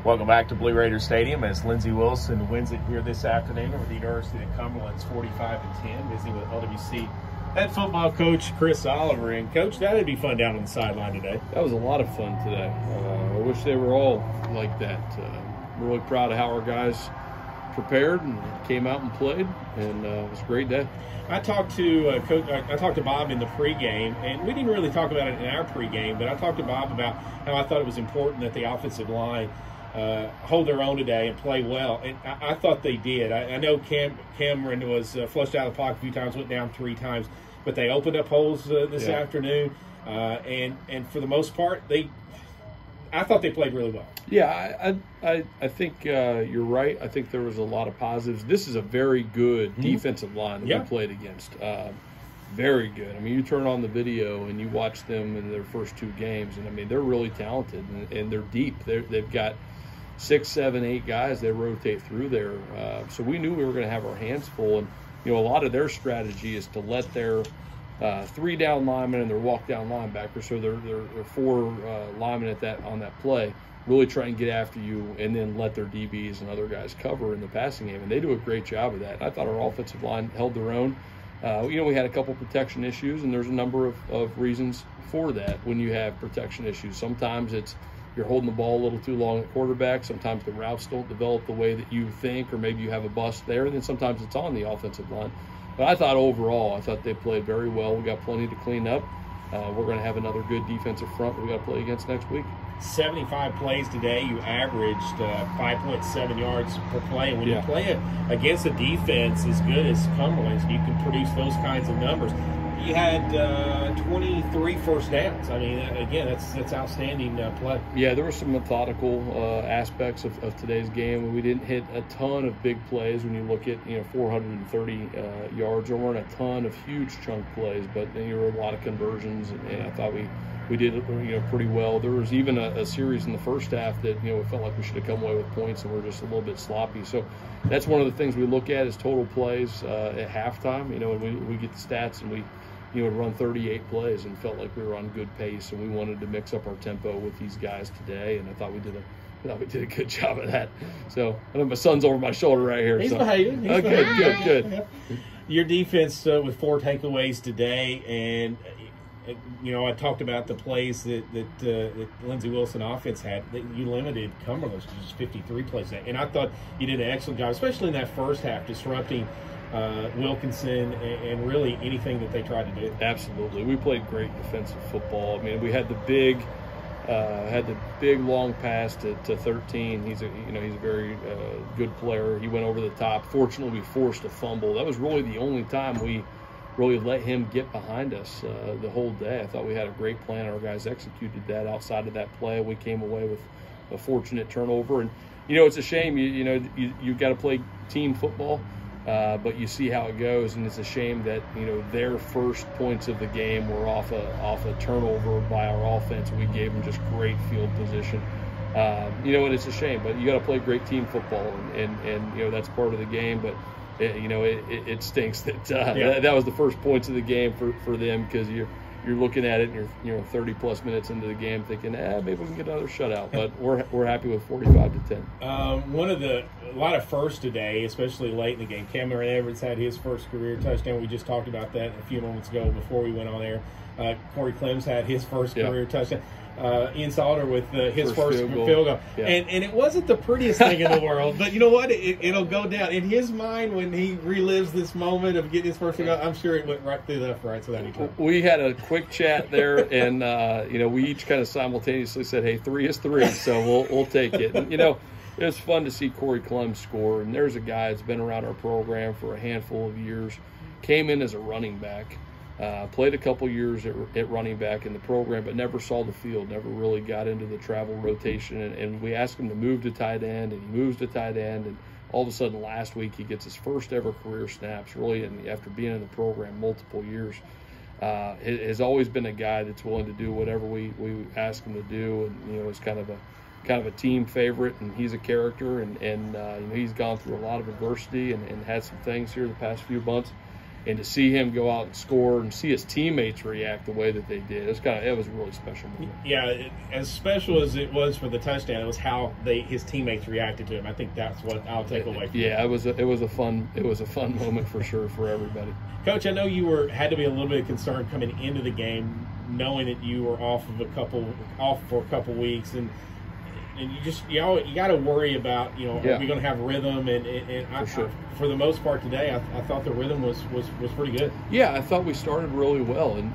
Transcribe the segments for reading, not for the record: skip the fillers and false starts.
Welcome back to Blue Raider Stadium as Lindsey Wilson wins it here this afternoon over the University of Cumberlands 45-10, visiting with LWC head football coach Chris Oliver. And Coach, that'd be fun down on the sideline today. That was a lot of fun today. I wish they were all like that. I'm really proud of how our guys prepared and came out and played, and it was a great day. I talked to Coach. I talked to Bob in the pregame, and we didn't really talk about it in our pregame, but I talked to Bob about how I thought it was important that the offensive line hold their own today and play well, and I thought they did. I know Cameron was flushed out of the pocket a few times, went down 3 times, but they opened up holes this afternoon, and for the most part, I thought they played really well. Yeah, I think you're right. I think there was a lot of positives. This is a very good defensive line that we played against. Very good. I mean, you turn on the video and you watch them in their first 2 games, and I mean, they're really talented and they're deep. They've got 6, 7, 8 guys they rotate through there. So we knew we were going to have our hands full, and a lot of their strategy is to let their 3 down linemen and their walk down linebackers, so they're 4 linemen on that play, really try and get after you, and then let their DBs and other guys cover in the passing game, and they do a great job of that. And I thought our offensive line held their own. We had a couple protection issues, and there's a number of reasons for that when you have protection issues. Sometimes it's you're holding the ball a little too long at quarterback. Sometimes the routes don't develop the way that you think, or maybe you have a bust there. And then sometimes it's on the offensive line. But I thought overall, they played very well. We got plenty to clean up. We're going to have another good defensive front that we got to play against next week. 75 plays today. You averaged 5.7 yards per play. And when you play against a defense as good as Cumberland's, you can produce those kinds of numbers. You had 23 first downs. I mean, again, that's outstanding play. Yeah, there were some methodical aspects of today's game. We didn't hit a ton of big plays. When you look at 430 yards, there weren't a ton of huge chunk plays, but there were a lot of conversions, and I thought we did it pretty well. There was even a series in the first half that it felt like we should have come away with points, and we're just a little bit sloppy. So that's one of the things we look at is total plays at halftime. And we get the stats, and we run 38 plays and felt like we were on good pace, and we wanted to mix up our tempo with these guys today, and I thought we did a good job of that. So I know my son's over my shoulder right here. He's so. behaving. Okay, good. Your defense with 4 takeaways today, and I talked about the plays that Lindsey Wilson offense had. That you limited Cumberland's to just 53 plays today, and I thought you did an excellent job, especially in that first half, disrupting Wilkinson and really anything that they tried to do. Absolutely, we played great defensive football. I mean, we had the big long pass to 13. He's a very good player. He went over the top. Fortunately, we forced a fumble. That was really the only time we really let him get behind us the whole day. I thought we had a great plan. Our guys executed that. Outside of that play, we came away with a fortunate turnover. And it's a shame. You got to play team football. But you see how it goes, and it's a shame that their first points of the game were off a turnover by our offense. We gave them just great field position, and it's a shame. But you got to play great team football, and that's part of the game. But it stinks that that was the first points of the game for them, because you're looking at it and you're 30+ minutes into the game thinking, maybe we can get another shutout. But we're happy with 45-10. A lot of firsts today, especially late in the game. Cameron Everett's had his first career touchdown. We just talked about that a few moments ago before we went on air. Corey Clem's had his first career touchdown. Ian Salter with his first field goal. Yeah. And it wasn't the prettiest thing in the world, but you know what? It'll go down. In his mind, when he relives this moment of getting his first field goal, I'm sure it went right through the uprights without any trouble. We had a quick chat there, and we each kind of simultaneously said, hey, 3 is 3, so we'll take it. And, it was fun to see Corey Clem score, and there's a guy that's been around our program for a handful of years, came in as a running back, played a couple years at running back in the program, but never saw the field, never really got into the travel rotation, and we asked him to move to tight end, and he moves to tight end, and all of a sudden last week he gets his first ever career snaps, really, after being in the program multiple years. Has always been a guy that's willing to do whatever we ask him to do, and is kind of a team favorite, and he's a character, and he's gone through a lot of adversity and had some things here the past few months. And to see him go out and score and see his teammates react the way that they did, it was a really special moment. Yeah, as special as it was for the touchdown, it was how his teammates reacted to him. I think that's what I'll take away from it was a fun moment for sure for everybody. Coach, I know you had to be a little bit concerned coming into the game, knowing that you were off for a couple weeks, and you got to worry about are we going to have rhythm? And for the most part today, I thought the rhythm was pretty good. Yeah, I thought we started really well, and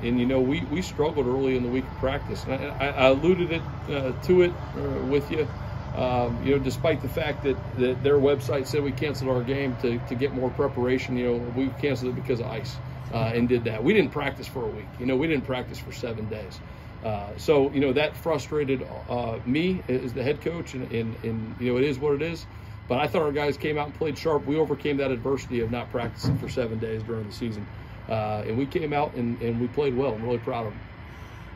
we struggled early in the week of practice, and I alluded to it with you. Despite the fact that their website said we canceled our game to get more preparation, we canceled it because of ice and did that. We didn't practice for a week. We didn't practice for 7 days. So that frustrated me as the head coach, and it is what it is. But I thought our guys came out and played sharp. We overcame that adversity of not practicing for 7 days during the season. And we came out and we played well. I'm really proud of them.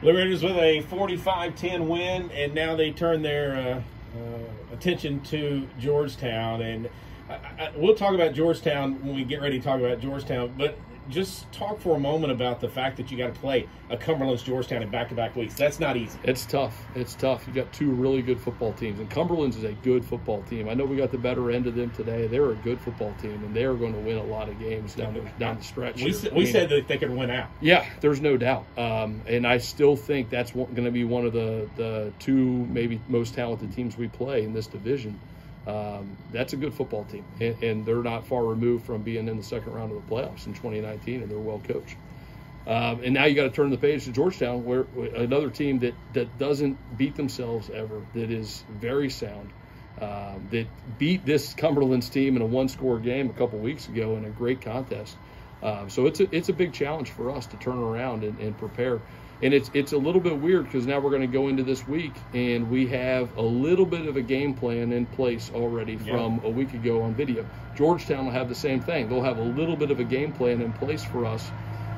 Blue Raiders with a 45-10 win, and now they turn their attention to Georgetown. And we'll talk about Georgetown when we get ready to talk about Georgetown. But just talk for a moment about the fact that you got to play a Cumberlands Georgetown in back-to-back weeks. That's not easy. It's tough. It's tough. You got two really good football teams, and Cumberlands is a good football team. I know we got the better end of them today. They're a good football team, and they're going to win a lot of games down the stretch. We said that they could win out. Yeah, there's no doubt. And I still think that's going to be one of the two maybe most talented teams we play in this division. That's a good football team, and they're not far removed from being in the second round of the playoffs in 2019, and they're well coached. And now you got to turn the page to Georgetown, where another team that doesn't beat themselves ever, that is very sound, that beat this Cumberlands team in a one-score game a couple weeks ago in a great contest. So it's a big challenge for us to turn around and prepare. And it's a little bit weird because now we're going to go into this week and we have a little bit of a game plan in place already from a week ago on video. Georgetown will have the same thing. They'll have a little bit of a game plan in place for us,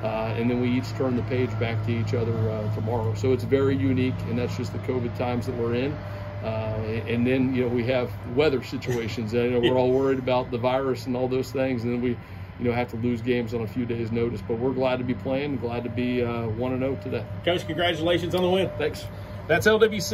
and then we each turn the page back to each other tomorrow. So it's very unique, and that's just the COVID times that we're in. And then we have weather situations. We're all worried about the virus and all those things, and then we have to lose games on a few days' notice. But we're glad to be playing, glad to be 1-0 today. Coach, congratulations on the win. Thanks. That's LWC.